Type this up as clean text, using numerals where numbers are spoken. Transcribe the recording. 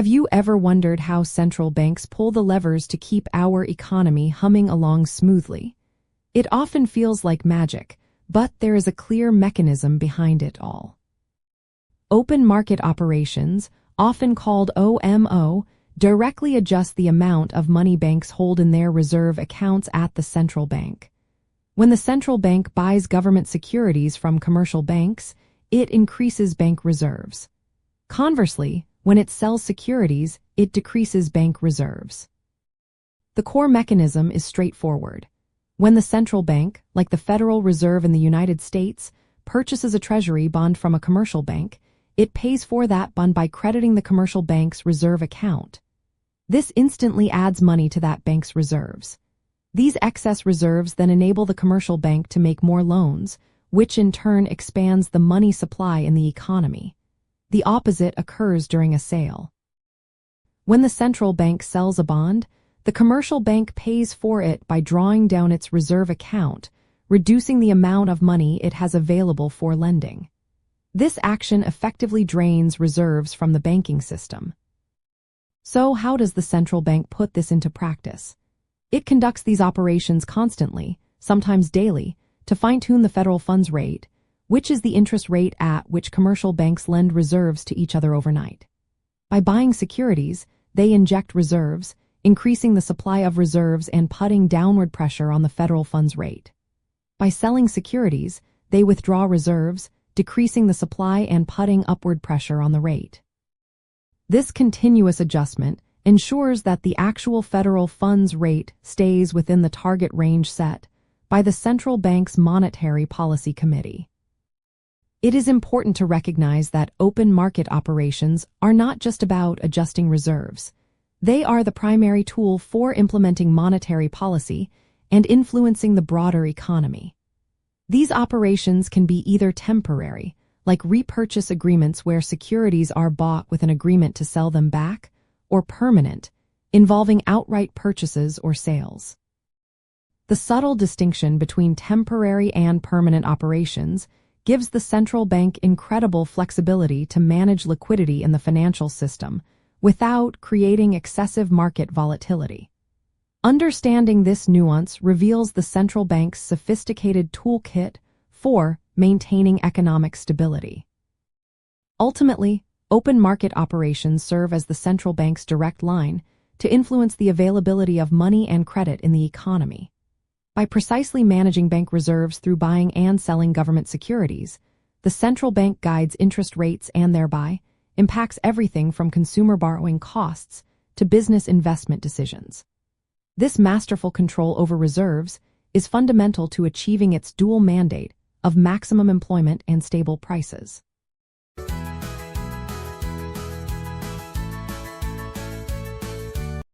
Have you ever wondered how central banks pull the levers to keep our economy humming along smoothly? It often feels like magic, but there is a clear mechanism behind it all. Open market operations, often called OMO, directly adjust the amount of money banks hold in their reserve accounts at the central bank. When the central bank buys government securities from commercial banks, it increases bank reserves. Conversely, when it sells securities, it decreases bank reserves. The core mechanism is straightforward. When the central bank, like the Federal Reserve in the United States, purchases a treasury bond from a commercial bank, it pays for that bond by crediting the commercial bank's reserve account. This instantly adds money to that bank's reserves. These excess reserves then enable the commercial bank to make more loans, which in turn expands the money supply in the economy. The opposite occurs during a sale. When the central bank sells a bond, the commercial bank pays for it by drawing down its reserve account, reducing the amount of money it has available for lending. This action effectively drains reserves from the banking system. So how does the central bank put this into practice? It conducts these operations constantly, sometimes daily, to fine-tune the federal funds rate, which is the interest rate at which commercial banks lend reserves to each other overnight. By buying securities, they inject reserves, increasing the supply of reserves and putting downward pressure on the federal funds rate. By selling securities, they withdraw reserves, decreasing the supply and putting upward pressure on the rate. This continuous adjustment ensures that the actual federal funds rate stays within the target range set by the central bank's Monetary Policy Committee. It is important to recognize that open market operations are not just about adjusting reserves. They are the primary tool for implementing monetary policy and influencing the broader economy. These operations can be either temporary, like repurchase agreements where securities are bought with an agreement to sell them back, or permanent, involving outright purchases or sales. The subtle distinction between temporary and permanent operations gives the central bank incredible flexibility to manage liquidity in the financial system without creating excessive market volatility. Understanding this nuance reveals the central bank's sophisticated toolkit for maintaining economic stability. Ultimately, open market operations serve as the central bank's direct line to influence the availability of money and credit in the economy. By precisely managing bank reserves through buying and selling government securities, the central bank guides interest rates and thereby impacts everything from consumer borrowing costs to business investment decisions. This masterful control over reserves is fundamental to achieving its dual mandate of maximum employment and stable prices.